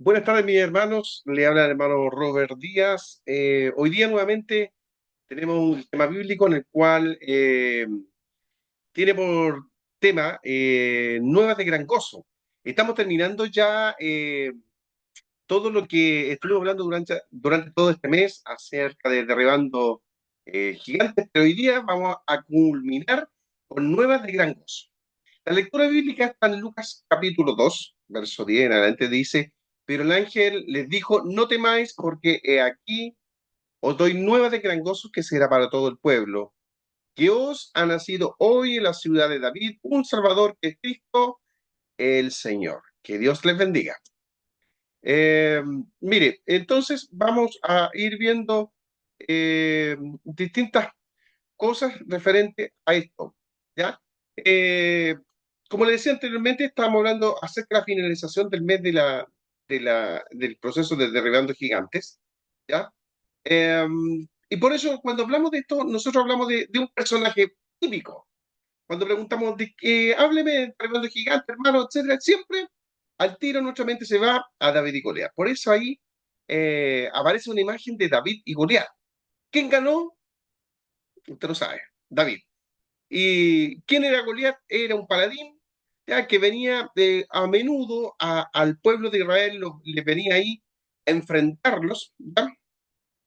Buenas tardes, mis hermanos. Le habla el hermano Robert Díaz. Hoy día nuevamente tenemos un tema bíblico en el cual tiene por tema nuevas de gran gozo. Estamos terminando ya todo lo que estuvimos hablando durante todo este mes acerca de derribando gigantes, pero hoy día vamos a culminar con nuevas de gran gozo. La lectura bíblica está en Lucas capítulo 2, verso 10 en adelante, dice: pero el ángel les dijo, no temáis, porque he aquí os doy nuevas de gran gozo que será para todo el pueblo, que os ha nacido hoy en la ciudad de David un Salvador, que es Cristo el Señor. Que Dios les bendiga. Eh, Mire, entonces vamos a ir viendo distintas cosas referentes a esto, ¿ya? Eh, Como le decía anteriormente, estábamos hablando acerca de la finalización del mes del proceso de derribando gigantes, ¿ya? Eh, y por eso, cuando hablamos de esto, nosotros hablamos de un personaje típico. Cuando preguntamos de que hábleme de derribando gigantes, hermano, etcétera, siempre al tiro nuestra mente se va a David y Goliat. Por eso ahí aparece una imagen de David y Goliat. ¿Quién ganó? Usted lo sabe, David. ¿Y quién era Goliat? Era un paladín, ya que venía a menudo al pueblo de Israel, le venía ahí a enfrentarlos, ¿ya?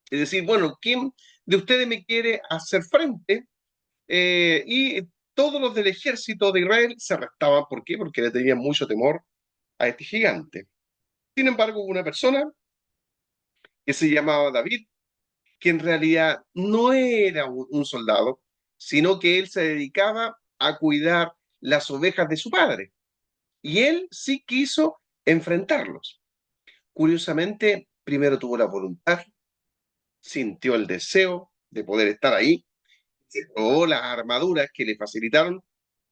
Es decir, bueno, ¿quién de ustedes me quiere hacer frente? Y todos los del ejército de Israel se arrestaban. ¿Por qué? Porque le tenían mucho temor a este gigante. Sin embargo, hubo una persona que se llamaba David, que en realidad no era un soldado, sino que él se dedicaba a cuidar las ovejas de su padre. Y él sí quiso enfrentarlos. Curiosamente, primero tuvo la voluntad, sintió el deseo de poder estar ahí, se probó las armaduras que le facilitaron,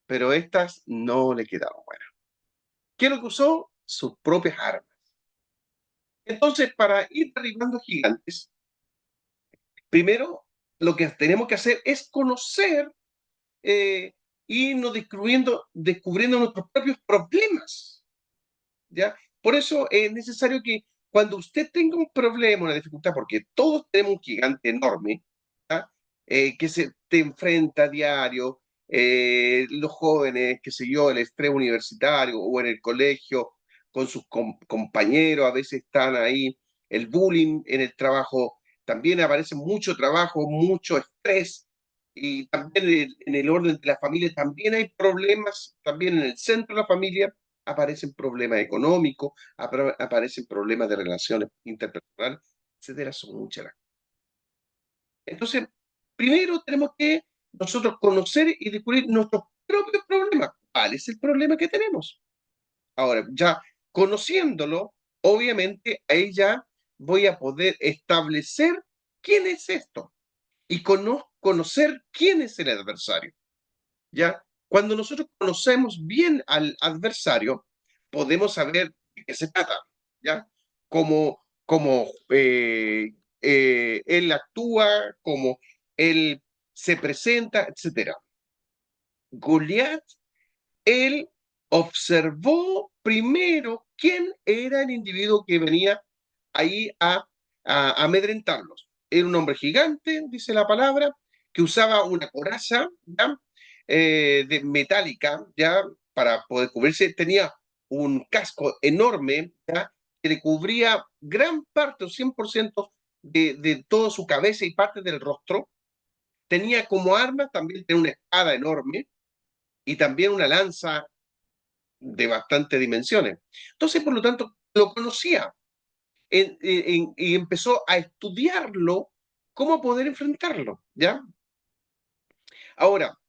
pero estas no le quedaron buenas. ¿Qué es lo que usó? Sus propias armas. Entonces, para ir derribando gigantes, primero lo que tenemos que hacer es conocer eh, y irnos descubriendo nuestros propios problemas, ¿ya? Por eso es necesario que cuando usted tenga un problema, una dificultad, porque todos tenemos un gigante enorme, ¿ya? Que se te enfrenta a diario, los jóvenes, qué sé yo, el estrés universitario o en el colegio, con sus compañeros, a veces están ahí, el bullying en el trabajo, también aparece mucho trabajo, mucho estrés, y también en el orden de la familia también hay problemas, también en el centro de la familia aparecen problemas económicos, aparecen problemas de relaciones interpersonales, etcétera, son muchas las. Entonces, primero tenemos que nosotros conocer y descubrir nuestros propios problemas. ¿Cuál es el problema que tenemos? Ahora, ya conociéndolo, obviamente ahí ya voy a poder establecer quién es esto y conocer quién es el adversario. ¿Ya? Cuando nosotros conocemos bien al adversario, podemos saber de qué se trata, ¿ya? Cómo él actúa, cómo él se presenta, etcétera. Goliat, él observó primero quién era el individuo que venía ahí a amedrentarlos. Era un hombre gigante, dice la palabra, que usaba una coraza, ¿ya? De metálica, ya, para poder cubrirse. Tenía un casco enorme, ya, que le cubría gran parte, o 100% de toda su cabeza y parte del rostro. Tenía como arma también tenía una espada enorme y también una lanza de bastantes dimensiones. Entonces, por lo tanto, lo conocía y empezó a estudiarlo, cómo poder enfrentarlo, ¿ya? Ahora,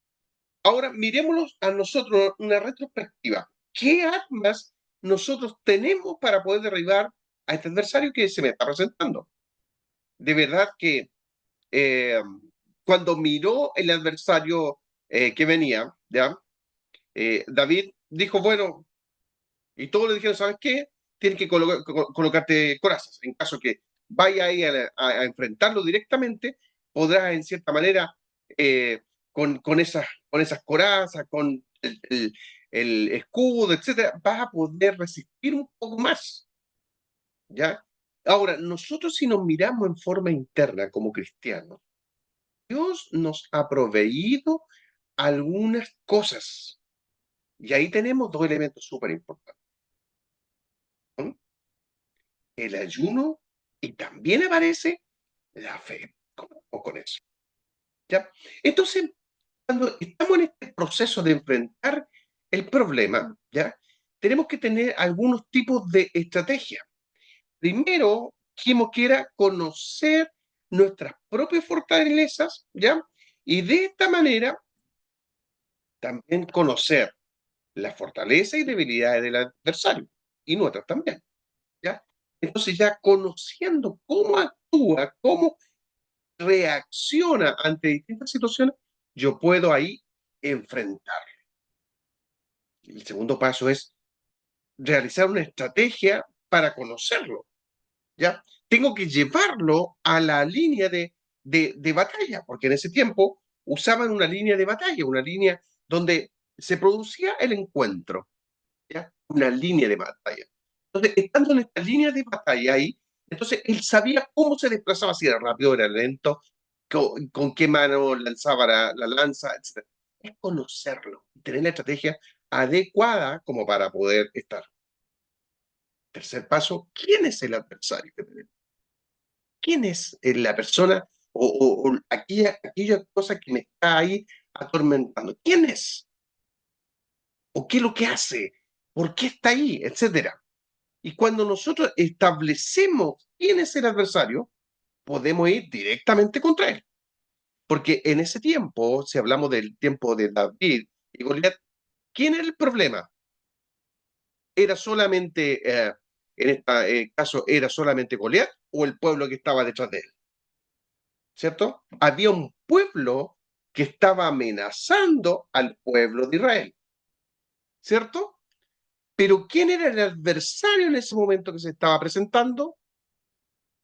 ahora mirémoslo a nosotros una retrospectiva. ¿Qué armas nosotros tenemos para poder derribar a este adversario que se me está presentando? De verdad que eh, cuando miró el adversario que venía, ¿ya? David dijo, bueno, y todos le dijeron, ¿sabes qué? Tienes que colocarte corazas. En caso que vaya ahí a enfrentarlo directamente, podrás en cierta manera, eh, con esas corazas, con el escudo, etcétera, vas a poder resistir un poco más. ¿ya? Ahora, nosotros si nos miramos en forma interna como cristianos, Dios nos ha proveído algunas cosas. Y ahí tenemos dos elementos súper importantes, ¿no? El ayuno y también aparece la fe. ¿Cómo con eso? ¿Ya? Entonces, cuando estamos en este proceso de enfrentar el problema, ¿ya? Tenemos que tener algunos tipos de estrategia. Primero, quien quiera conocer nuestras propias fortalezas, ¿ya? Y de esta manera también conocer las fortalezas y debilidades del adversario y nuestras también, ¿ya? Entonces ya conociendo cómo actúa, cómo reacciona ante distintas situaciones, yo puedo ahí enfrentar. El segundo paso es realizar una estrategia para conocerlo, ¿ya? Tengo que llevarlo a la línea de batalla, porque en ese tiempo usaban una línea de batalla, una línea donde se producía el encuentro, ¿ya? Una línea de batalla. Entonces, estando en esta línea de batalla ahí, entonces él sabía cómo se desplazaba, si era rápido, era lento, con qué mano lanzaba la lanza, etc. Es conocerlo, tener la estrategia adecuada como para poder estar. Tercer paso, ¿quién es el adversario que tenemos? ¿Quién es la persona o aquella cosa que me está ahí atormentando? ¿Quién es? ¿O qué es lo que hace? ¿Por qué está ahí? Etcétera. Y cuando nosotros establecemos quién es el adversario, podemos ir directamente contra él. Porque en ese tiempo, si hablamos del tiempo de David y Goliat, ¿quién era el problema? ¿Era solamente, en este caso, era solamente Goliat o el pueblo que estaba detrás de él? ¿Cierto? Había un pueblo que estaba amenazando al pueblo de Israel, ¿cierto? Pero ¿quién era el adversario en ese momento que se estaba presentando?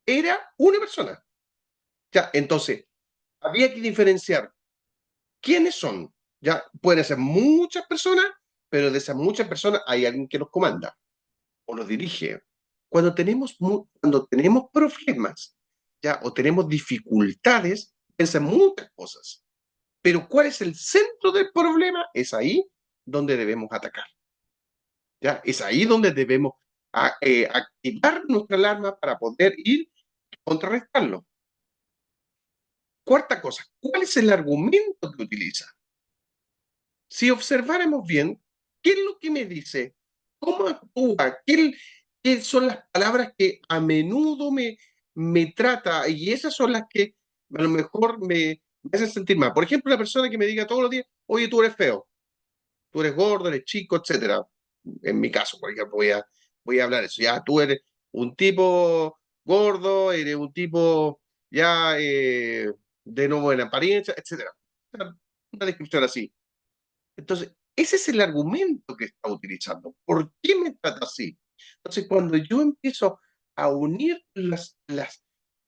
Era una persona. Ya, entonces, había que diferenciar quiénes son. Ya, pueden ser muchas personas, pero de esas muchas personas hay alguien que los comanda o los dirige. Cuando tenemos problemas, ya, o tenemos dificultades, piensan muchas cosas. Pero ¿cuál es el centro del problema? Es ahí donde debemos atacar. ¿Ya? Es ahí donde debemos activar nuestra alarma para poder ir contrarrestarlo. Cuarta cosa, ¿cuál es el argumento que utiliza? Si observáramos bien, ¿qué es lo que me dice? ¿Cómo actúa? ¿Qué son las palabras que a menudo me trata? Y esas son las que a lo mejor me hacen sentir mal. Por ejemplo, una persona que me diga todos los días, oye, tú eres feo, tú eres gordo, eres chico, etcétera. En mi caso, por ejemplo, voy a hablar de eso. Ya, tú eres un tipo gordo, eres un tipo ya de no buena apariencia, etcétera. Una descripción así. Entonces, ese es el argumento que está utilizando. ¿Por qué me trata así? Entonces, cuando yo empiezo a unir las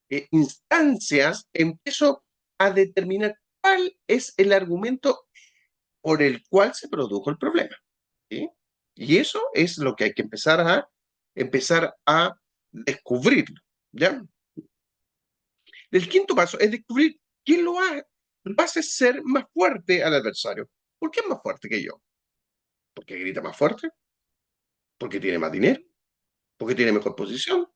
instancias, empiezo a determinar cuál es el argumento por el cual se produjo el problema. ¿Sí? Y eso es lo que hay que empezar a descubrir, ¿ya? El quinto paso es descubrir qué lo hace ser más fuerte al adversario. ¿Por qué es más fuerte que yo? ¿Porque grita más fuerte? ¿Porque tiene más dinero? ¿Porque tiene mejor posición?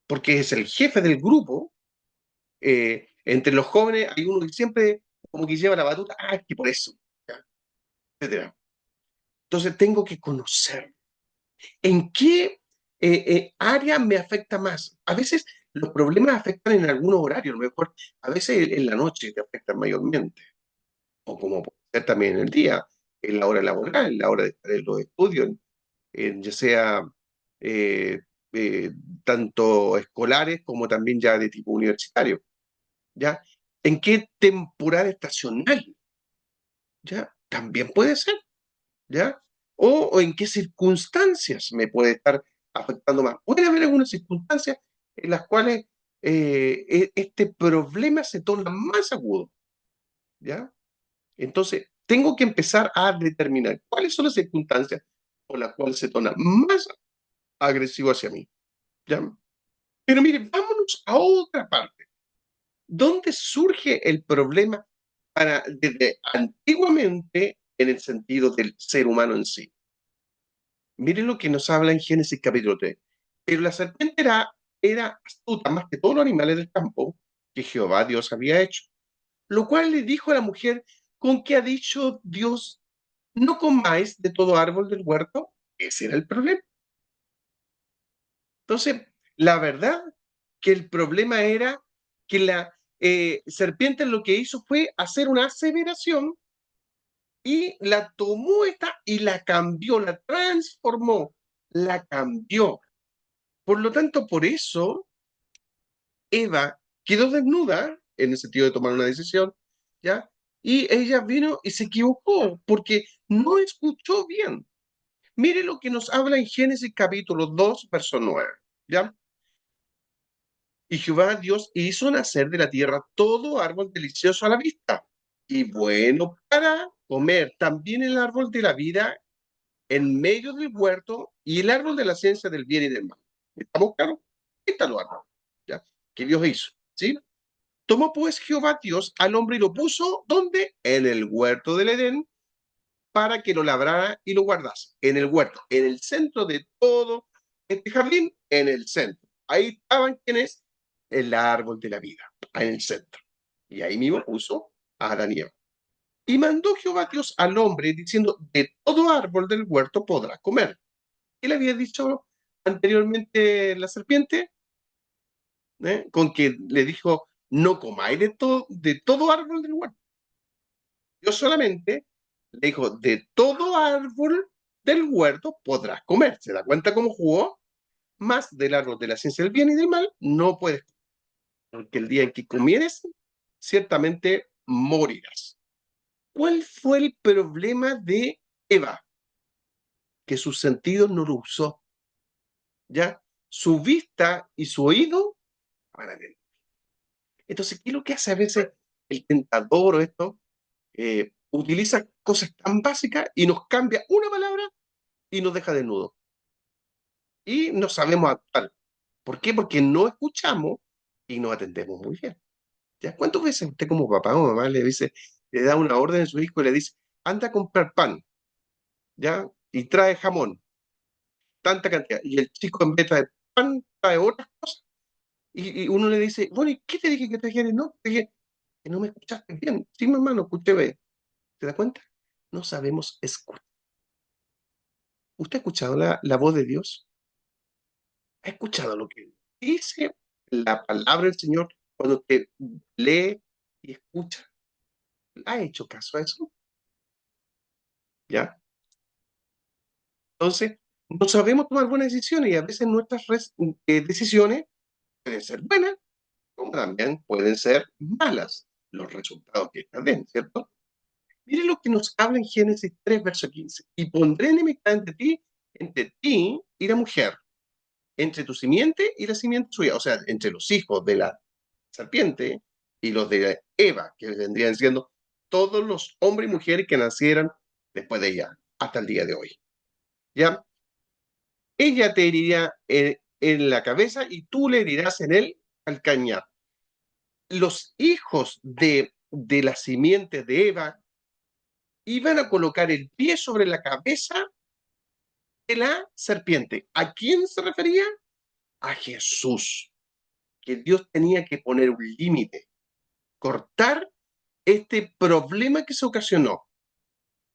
¿Porque es el jefe del grupo? Entre los jóvenes hay uno que siempre como que lleva la batuta, es que por eso, ¿ya? Etcétera. Entonces tengo que conocer en qué área me afecta más. A veces los problemas afectan en algunos horarios, a lo mejor a veces en la noche te afectan mayormente, o como puede ser también en el día, en la hora laboral, en la hora de estar en los estudios, ya sea eh, eh, tanto escolares como también ya de tipo universitario, ¿ya? ¿En qué temporada estacional? ¿Ya? También puede ser, ¿ya? O en qué circunstancias me puede estar afectando más. Puede haber algunas circunstancias en las cuales este problema se torna más agudo, ¿ya? Entonces, tengo que empezar a determinar cuáles son las circunstancias por las cuales se torna más agresivo hacia mí. ¿ya? Pero mire, vámonos a otra parte. ¿Dónde surge el problema desde antiguamente en el sentido del ser humano en sí? Miren lo que nos habla en Génesis capítulo 3. Pero la serpiente era astuta más que todos los animales del campo que Jehová Dios había hecho, lo cual le dijo a la mujer, ¿con qué ha dicho Dios, no comáis de todo árbol del huerto? Ese era el problema. Entonces, la verdad que el problema era que la serpiente lo que hizo fue hacer una aseveración y la tomó esta y la cambió, la transformó, la cambió. Por lo tanto, por eso Eva quedó desnuda en el sentido de tomar una decisión, ¿ya? Y ella vino y se equivocó porque no escuchó bien. Mire lo que nos habla en Génesis capítulo 2, verso 9, ¿ya? Y Jehová Dios hizo nacer de la tierra todo árbol delicioso a la vista y bueno para comer. También el árbol de la vida en medio del huerto y el árbol de la ciencia del bien y del mal. ¿Estamos claros? Ahí está lo árbol, ¿ya? Que Dios hizo, ¿sí? Tomó pues Jehová Dios al hombre y lo puso, ¿dónde? En el huerto del Edén, para que lo labrara y lo guardase. En el huerto, en el centro de todo este jardín, en el centro. Ahí estaban quienes, el árbol de la vida, en el centro. Y ahí mismo puso a Adán y Eva. Y mandó Jehová Dios al hombre diciendo, de todo árbol del huerto podrás comer. ¿Qué le había dicho anteriormente la serpiente? Con que le dijo, no comáis de todo árbol del huerto. Dios solamente le dijo, de todo árbol del huerto podrás comer. ¿Se da cuenta cómo jugó? Más del árbol de la ciencia del bien y del mal no puedes, porque el día en que comieres, ciertamente morirás. ¿Cuál fue el problema de Eva? Que sus sentidos no lo usó, ¿ya? Su vista y su oído van a ver. Entonces, ¿qué es lo que hace a veces el tentador o esto? Utiliza cosas tan básicas y nos cambia una palabra y nos deja desnudos. Y no sabemos actuar. ¿Por qué? Porque no escuchamos y no atendemos muy bien. ¿Ya? ¿Cuántas veces usted como papá o mamá le dice, le da una orden a su hijo y le dice, anda a comprar pan, ¿ya? Y trae jamón, tanta cantidad. Y el chico en vez de traer pan, trae otras cosas. Y uno le dice, bueno, ¿y qué te dije que trajeras? No, te dije que no me escuchaste bien. Sí, mamá, no escuché bien. ¿Te das cuenta? No sabemos escuchar. ¿Usted ha escuchado la voz de Dios? ¿Ha escuchado lo que dice la palabra del Señor cuando usted lee y escucha? ¿Ha hecho caso a eso? ¿Ya? Entonces, no sabemos tomar buenas decisiones y a veces nuestras decisiones pueden ser buenas como también pueden ser malas los resultados que estas den, ¿cierto? Mire lo que nos habla en Génesis 3, verso 15. Y pondré enemistad entre ti y la mujer, entre tu simiente y la simiente suya, o sea, entre los hijos de la serpiente y los de Eva, que vendrían siendo todos los hombres y mujeres que nacieran después de ella, hasta el día de hoy. ¿Ya? Ella te herirá en la cabeza y tú le herirás en el calcañar. Los hijos de la simiente de Eva iban a colocar el pie sobre la cabeza de la serpiente. ¿A quién se refería? A Jesús, que Dios tenía que poner un límite, cortar este problema que se ocasionó.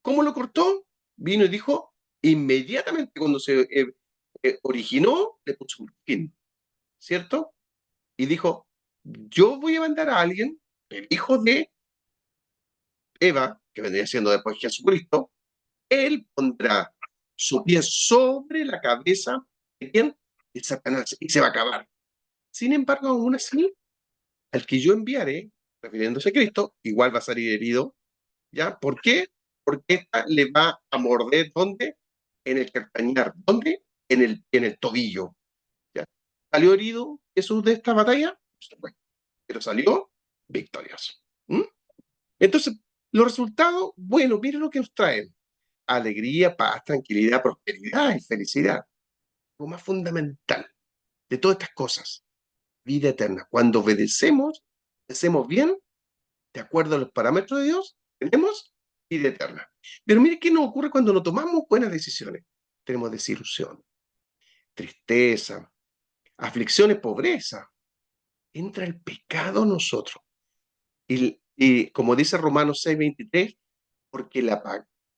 ¿Cómo lo cortó? Vino y dijo, inmediatamente cuando se originó, le puso un fin, ¿cierto? Y dijo, yo voy a mandar a alguien, el hijo de Eva, que vendría siendo después Jesucristo, él pondrá su pie sobre la cabeza de quién? De Satanás, y se va a acabar. Sin embargo, aún así, al que yo enviaré, refiriéndose a Cristo, igual va a salir herido, ¿ya? ¿Por qué? Porque esta le va a morder, ¿dónde? En el calcañar. ¿Dónde? En el tobillo, ¿ya? ¿Salió herido Jesús de esta batalla? Por supuesto, pero salió victorioso. ¿Mm? Entonces, los resultados, bueno, miren lo que nos traen. Alegría, paz, tranquilidad, prosperidad y felicidad. Lo más fundamental. de todas estas cosas, vida eterna. Cuando obedecemos, hacemos bien, de acuerdo a los parámetros de Dios, tenemos vida eterna. Pero mire qué nos ocurre cuando no tomamos buenas decisiones. Tenemos desilusión, tristeza, aflicciones, pobreza. Entra el pecado en nosotros. Y como dice Romanos 6:23, porque la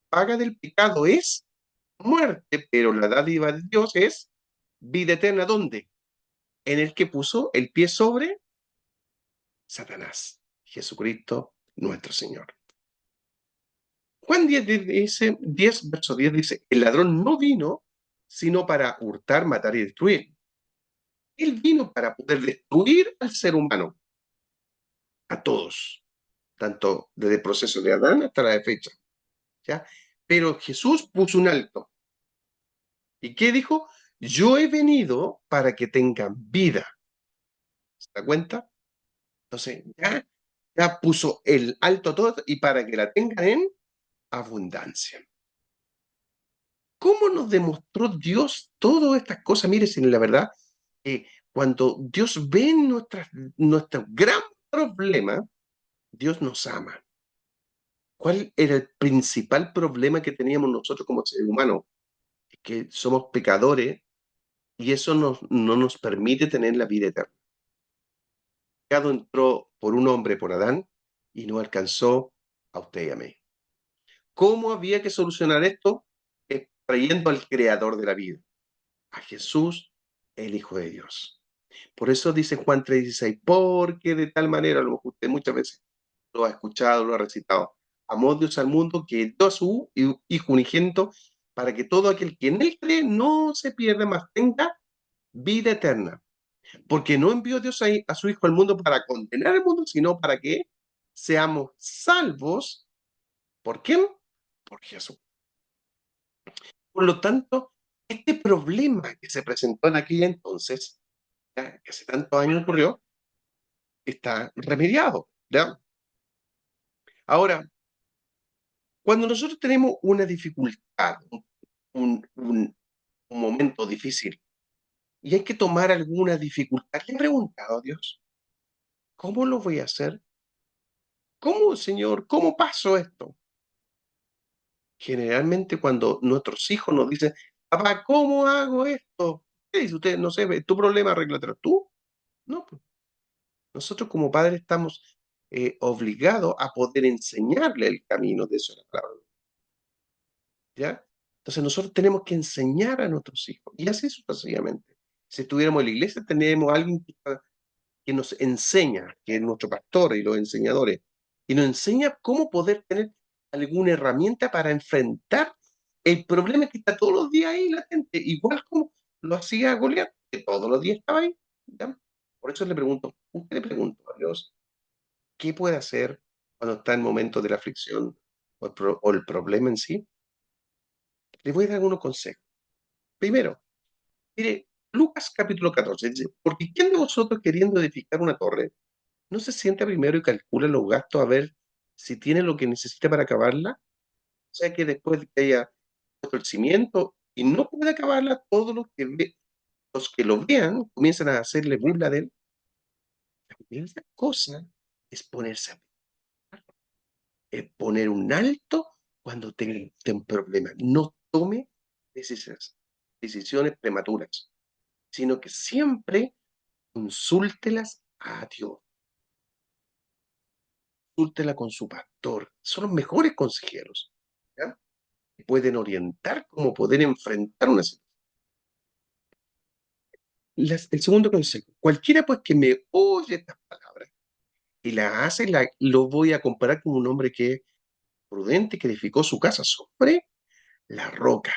paga del pecado es muerte, pero la dádiva de Dios es vida eterna. ¿Dónde? En el que puso el pie sobre Satanás, Jesucristo nuestro Señor. Juan 10 dice, 10, verso 10 dice, el ladrón no vino sino para hurtar, matar y destruir. Él vino para poder destruir al ser humano, a todos, tanto desde el proceso de Adán hasta la fecha, ¿ya? Pero Jesús puso un alto. ¿Y qué dijo? Yo he venido para que tengan vida. ¿Se da cuenta? Entonces, ya puso el alto a todo y para que la tengan en abundancia. ¿Cómo nos demostró Dios todas estas cosas? Mire, si la verdad, cuando Dios ve nuestro gran problema, Dios nos ama. ¿Cuál era el principal problema que teníamos nosotros como seres humanos? Es que somos pecadores y eso no nos permite tener la vida eterna. El pecado entró por un hombre, por Adán, y no alcanzó a usted y a mí. ¿Cómo había que solucionar esto? Trayendo al creador de la vida, a Jesús, el Hijo de Dios. Por eso dice Juan 3:16, porque de tal manera, a lo mejor usted muchas veces lo ha escuchado, lo ha recitado, amó Dios al mundo que dio a su Hijo unigénito para que todo aquel que en él cree no se pierda, mas tenga vida eterna. Porque no envió Dios a su Hijo al mundo para condenar al mundo, sino para que seamos salvos. ¿Por quién? Por Jesús. Por lo tanto, este problema que se presentó en aquella entonces, ya, que hace tantos años ocurrió, está remediado, ¿ya? Ahora, cuando nosotros tenemos una dificultad, un, un- un momento difícil, y hay que tomar alguna dificultad, le he preguntado a Dios, ¿cómo lo voy a hacer? ¿Cómo, Señor? ¿Cómo paso esto? Generalmente cuando nuestros hijos nos dicen, papá, ¿cómo hago esto? ¿Qué dice usted? No sé, tu problema, arréglatelo tú. No, pues, nosotros como padres estamos obligados a poder enseñarle el camino de eso, la palabra, ¿ya? Entonces nosotros tenemos que enseñar a nuestros hijos, y así sucesivamente. Si estuviéramos en la iglesia, tenemos a alguien que nos enseña, que es nuestro pastor y los enseñadores, y nos enseña cómo poder tener alguna herramienta para enfrentar el problema que está todos los días ahí latente, igual como lo hacía Goliat, que todos los días estaba ahí, ¿ya? Por eso le pregunto, usted le pregunto a Dios, ¿qué puede hacer cuando está en momentos de la aflicción o el problema en sí? Le voy a dar algunos consejos. Primero, mire, Lucas capítulo 14 dice, porque ¿quién de vosotros queriendo edificar una torre no se sienta primero y calcula los gastos a ver si tiene lo que necesita para acabarla? O sea que después de que haya puesto el cimiento y no puede acabarla, todos los que lo vean comienzan a hacerle burla de él. La primera cosa es ponerse a es poner un alto cuando tenga un problema. No tome decisiones prematuras, sino que siempre consúltelas a Dios, consúltela con su pastor. Son los mejores consejeros, ¿ya? Que pueden orientar cómo poder enfrentar una situación. El segundo consejo, cualquiera pues que me oye estas palabras y las hace, lo voy a comparar con un hombre que es prudente, que edificó su casa sobre la roca.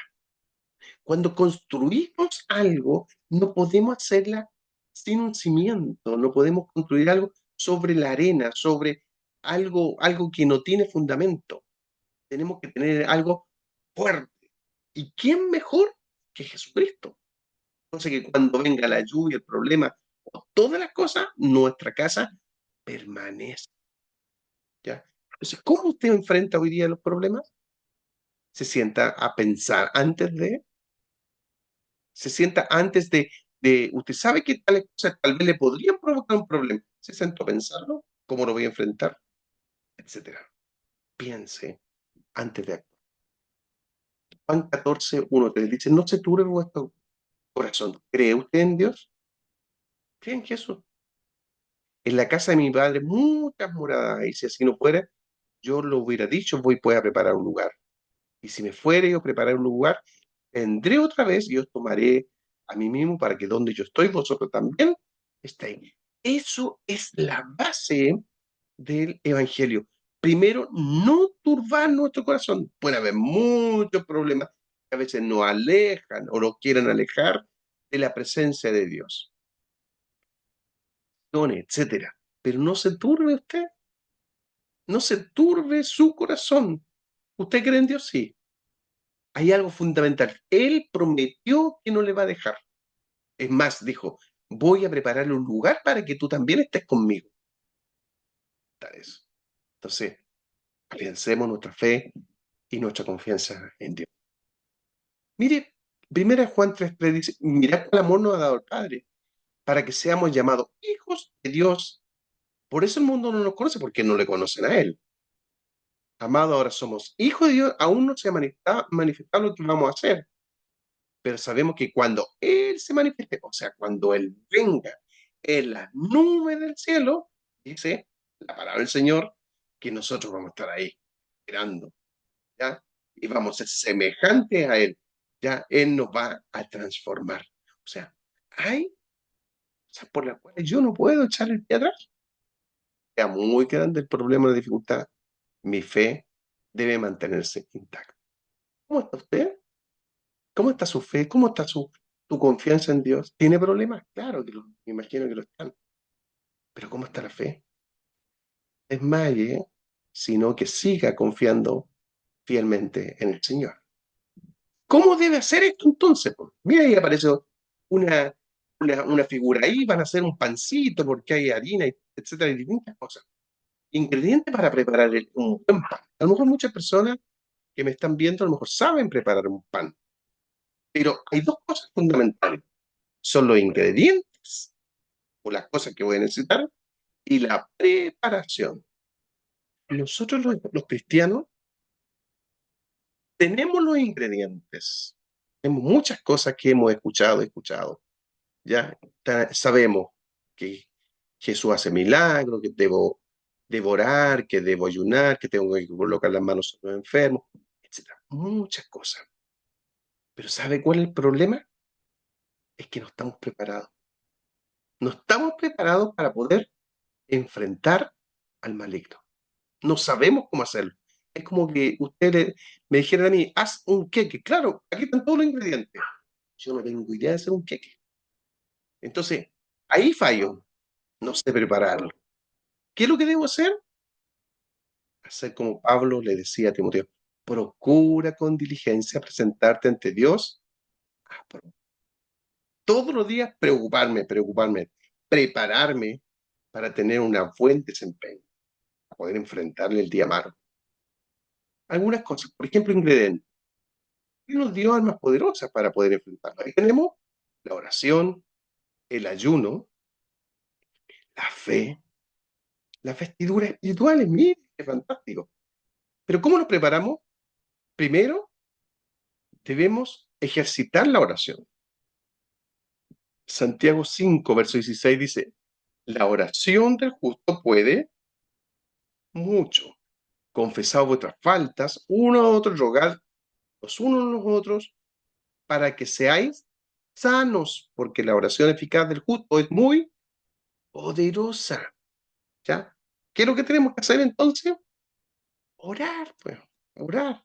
Cuando construimos algo, no podemos hacerla sin un cimiento, no podemos construir algo sobre la arena, sobre algo que no tiene fundamento. Tenemos que tener algo fuerte. ¿Y quién mejor que Jesucristo? Entonces que cuando venga la lluvia, el problema, o todas las cosas, nuestra casa permanece, ¿ya? Entonces, ¿cómo usted enfrenta hoy día los problemas? Se sienta a pensar antes de, se sienta antes de usted sabe que tales cosas tal vez le podrían provocar un problema. ¿Se sentó a pensarlo? ¿Cómo lo voy a enfrentar? Etcétera. Piense antes de actuar. Juan 14, 1 te dice, no se turbe vuestro corazón. ¿Cree usted en Dios? ¿Cree en Jesús? En la casa de mi padre muchas moradas hay. Si así no fuera, yo lo hubiera dicho, voy pues a preparar un lugar. Y si me fuere yo a preparar un lugar, vendré otra vez y os tomaré a mí mismo para que donde yo estoy, vosotros también estéis. Eso es la base del Evangelio. Primero, no turbar nuestro corazón. Puede haber muchos problemas que a veces nos alejan o nos quieren alejar de la presencia de Dios, etcétera. Pero no se turbe usted, no se turbe su corazón. ¿Usted cree en Dios? Sí. Hay algo fundamental. Él prometió que no le va a dejar. Es más, dijo, voy a prepararle un lugar para que tú también estés conmigo. Tal eso. Entonces, afiancemos nuestra fe y nuestra confianza en Dios. Mire, primera Juan 3:3 dice, mirad cuál amor nos ha dado el Padre, para que seamos llamados hijos de Dios. Por eso el mundo no nos conoce, porque no le conocen a Él. Amado, ahora somos hijos de Dios, aún no se ha manifestado lo que vamos a hacer, pero sabemos que cuando Él se manifieste, o sea, cuando Él venga en las nubes del cielo, dice la palabra del Señor, que nosotros vamos a estar ahí, esperando, ¿ya? Y vamos a ser semejantes a Él, ¿ya? Él nos va a transformar. O sea, hay cosas por las cuales yo no puedo echar el pie atrás. Sea muy grande el problema, la dificultad, mi fe debe mantenerse intacta. ¿Cómo está usted? ¿Cómo está su fe? ¿Cómo está su confianza en Dios? ¿Tiene problemas? Claro que me imagino que lo están. Pero ¿cómo está la fe? Desmaye, sino que siga confiando fielmente en el Señor. ¿Cómo debe hacer esto entonces? Pues, mira, ahí aparece una, una figura ahí, van a hacer un pancito porque hay harina, etcétera, y distintas cosas. Ingredientes para preparar un buen pan. A lo mejor muchas personas que me están viendo a lo mejor saben preparar un pan, pero hay dos cosas fundamentales. Son los ingredientes o las cosas que voy a necesitar y la preparación. Nosotros los cristianos tenemos los ingredientes. Tenemos muchas cosas que hemos escuchado. Ya sabemos que Jesús hace milagros, que debo devorar, que debo ayunar, que tengo que colocar las manos sobre los enfermos, etcétera. Muchas cosas. Pero ¿sabe cuál es el problema? Es que no estamos preparados. No estamos preparados para poder enfrentar al maligno. No sabemos cómo hacerlo. Es como que me dijeran a mí, haz un queque. Claro, aquí están todos los ingredientes. Yo no tengo idea de hacer un queque. Entonces, ahí fallo. No sé prepararlo. ¿Qué es lo que debo hacer? Hacer como Pablo le decía a Timoteo, procura con diligencia presentarte ante Dios. Todos los días preocuparme, prepararme para tener un buen desempeño, para poder enfrentarle el día malo. Algunas cosas, por ejemplo, ingredientes. Y nos dio armas poderosas para poder enfrentarlo. Ahí tenemos la oración, el ayuno, la fe, las vestiduras espirituales. Mire, qué fantástico. Pero ¿cómo nos preparamos? Primero, debemos ejercitar la oración. Santiago 5, verso 16 dice, la oración del justo puede mucho. Confesad vuestras faltas, uno a otro, rogad los unos a los otros, para que seáis sanos, porque la oración eficaz del justo es muy poderosa. ¿Ya? ¿Qué es lo que tenemos que hacer entonces? Orar, pues, orar.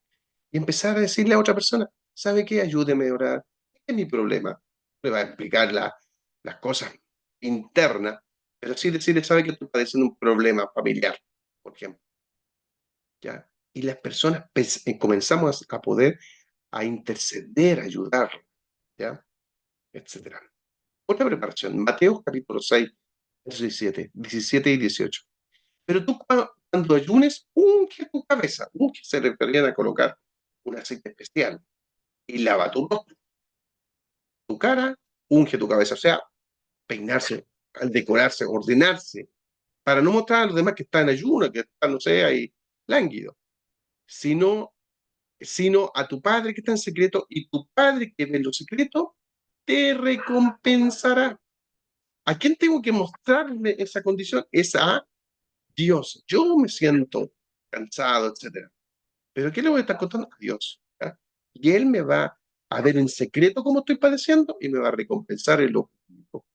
Y empezar a decirle a otra persona, ¿sabe qué? Ayúdeme a orar. Este es mi problema. Le va a explicar las cosas internas, pero sí decirle, ¿sabe que estoy padeciendo un problema familiar, por ejemplo? ¿Ya? Y las personas comenzamos a poder a interceder, a ayudar, ¿ya? Etcétera. Otra preparación, Mateo capítulo 6, versos 17 y 18. Pero tú cuando ayunes, unge tu cabeza, unge se referían a colocar un aceite especial y lava tu rostro, tu cara unge tu cabeza, o sea, peinarse, decorarse, ordenarse, para no mostrar a los demás que están en ayuno, que están, no sé, ahí lánguidos, sino, sino a tu Padre que está en secreto, y tu Padre que ve en lo secreto te recompensará. ¿A quién tengo que mostrarle esa condición? Es a Dios. Yo me siento cansado, etcétera. ¿Pero qué le voy a estar contando? A Dios. ¿Ya? Y Él me va a ver en secreto cómo estoy padeciendo y me va a recompensar en lo público.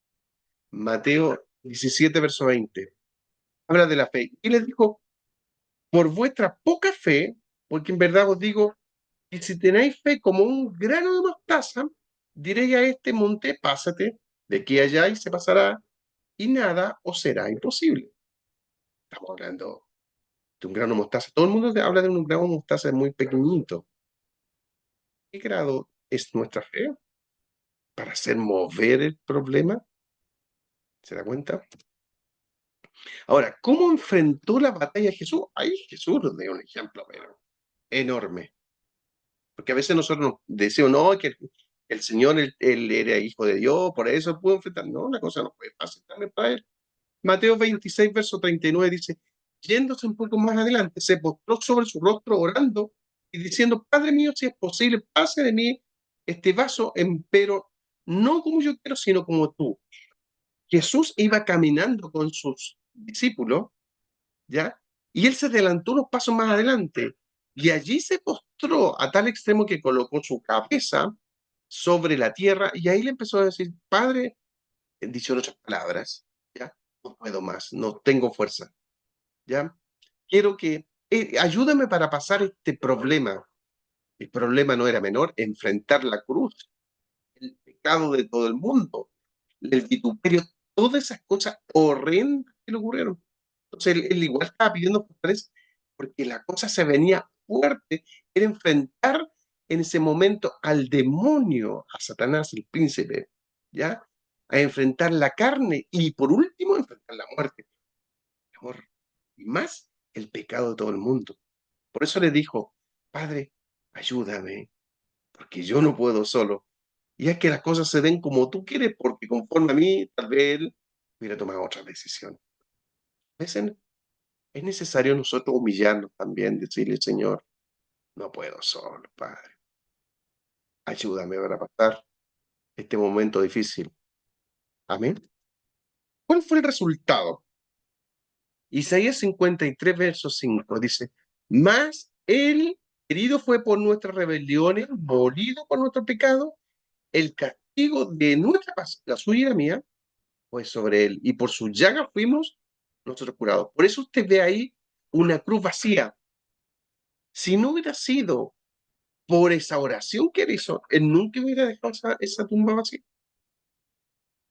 Mateo 17, verso 20. Habla de la fe. Y les dijo, por vuestra poca fe, porque en verdad os digo, que si tenéis fe como un grano de mostaza, diréis a este monte, pásate de aquí a allá y se pasará, y nada os será imposible. Estamos hablando de un grano de mostaza. Todo el mundo habla de un grano de mostaza muy pequeñito. ¿Qué grado es nuestra fe para hacer mover el problema? ¿Se da cuenta? Ahora, ¿cómo enfrentó la batalla Jesús? Ahí Jesús nos dio un ejemplo, pero enorme. Porque a veces nosotros nos decimos, no, que el Señor, él era hijo de Dios, por eso pudo enfrentar. No, la cosa no fue fácil también para él. Mateo 26, verso 39 dice, yéndose un poco más adelante, se postró sobre su rostro orando y diciendo, Padre mío, si es posible, pase de mí este vaso, pero no como yo quiero, sino como tú. Jesús iba caminando con sus discípulos, ¿ya? Y él se adelantó unos pasos más adelante y allí se postró a tal extremo que colocó su cabeza sobre la tierra y ahí le empezó a decir, Padre, dicho en otras palabras, ¿ya? No puedo más, no tengo fuerza, ¿ya? Quiero que, ayúdame para pasar este problema. El problema no era menor, enfrentar la cruz, el pecado de todo el mundo, el vituperio, todas esas cosas horrendas que le ocurrieron. Entonces él igual estaba pidiendo fortaleza porque la cosa se venía fuerte, era enfrentar en ese momento al demonio, a Satanás, el príncipe, ¿ya? A enfrentar la carne y por último enfrentar la muerte, amor, y más el pecado de todo el mundo. Por eso le dijo, Padre, ayúdame, porque yo no puedo solo. Y es que las cosas se den como tú quieres, porque conforme a mí, tal vez él hubiera tomado otra decisión. A veces es necesario nosotros humillarnos también, decirle, Señor, no puedo solo, Padre. Ayúdame para pasar este momento difícil. Amén. ¿Cuál fue el resultado? Isaías 53, verso 5 dice, mas él herido fue por nuestras rebeliones, molido por nuestro pecado, el castigo de nuestra paz, la suya y la mía, fue sobre él, y por su llaga fuimos nosotros curados. Por eso usted ve ahí una cruz vacía. Si no hubiera sido por esa oración que él hizo, él nunca hubiera dejado esa tumba vacía.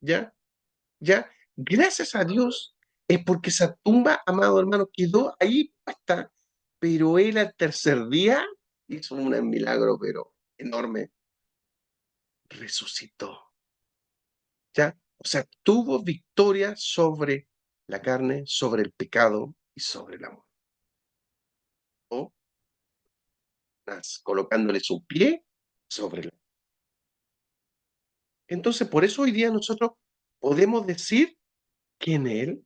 ¿Ya? ¿Ya? Gracias a Dios es porque esa tumba, amado hermano, quedó ahí puesta, pero él al tercer día hizo un milagro, pero enorme, resucitó. ¿Ya? O sea, tuvo victoria sobre la carne, sobre el pecado y sobre el amor. ¿No? Colocándole su pie sobre la. Entonces, por eso hoy día nosotros podemos decir que en Él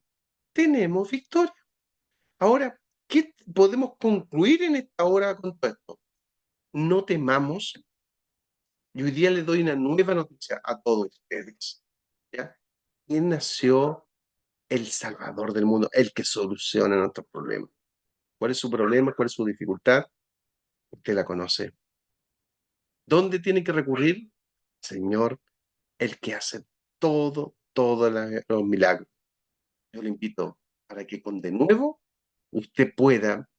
tenemos victoria. Ahora, ¿qué podemos concluir en esta hora con todo esto? No temamos, y hoy día les doy una nueva noticia a todos ustedes. ¿Ya? ¿Quién nació el Salvador del mundo, el que soluciona nuestros problemas? ¿Cuál es su problema? ¿Cuál es su dificultad? Usted la conoce. ¿Dónde tiene que recurrir? Señor, el que hace todos los milagros. Yo le invito para que con de nuevo usted pueda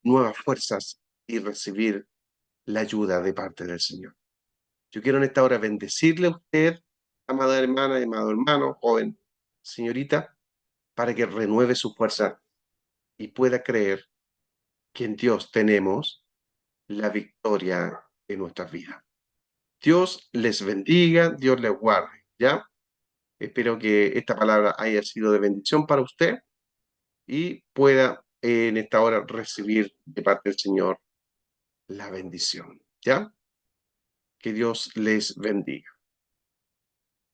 nuevas fuerzas y recibir la ayuda de parte del Señor. Yo quiero en esta hora bendecirle a usted, amada hermana y amado hermano, joven, señorita, para que renueve su fuerza y pueda creer que en Dios tenemos la victoria en nuestras vidas. Dios les bendiga, Dios les guarde, ¿ya? Espero que esta palabra haya sido de bendición para usted y pueda en esta hora recibir de parte del Señor la bendición, ¿ya? Que Dios les bendiga.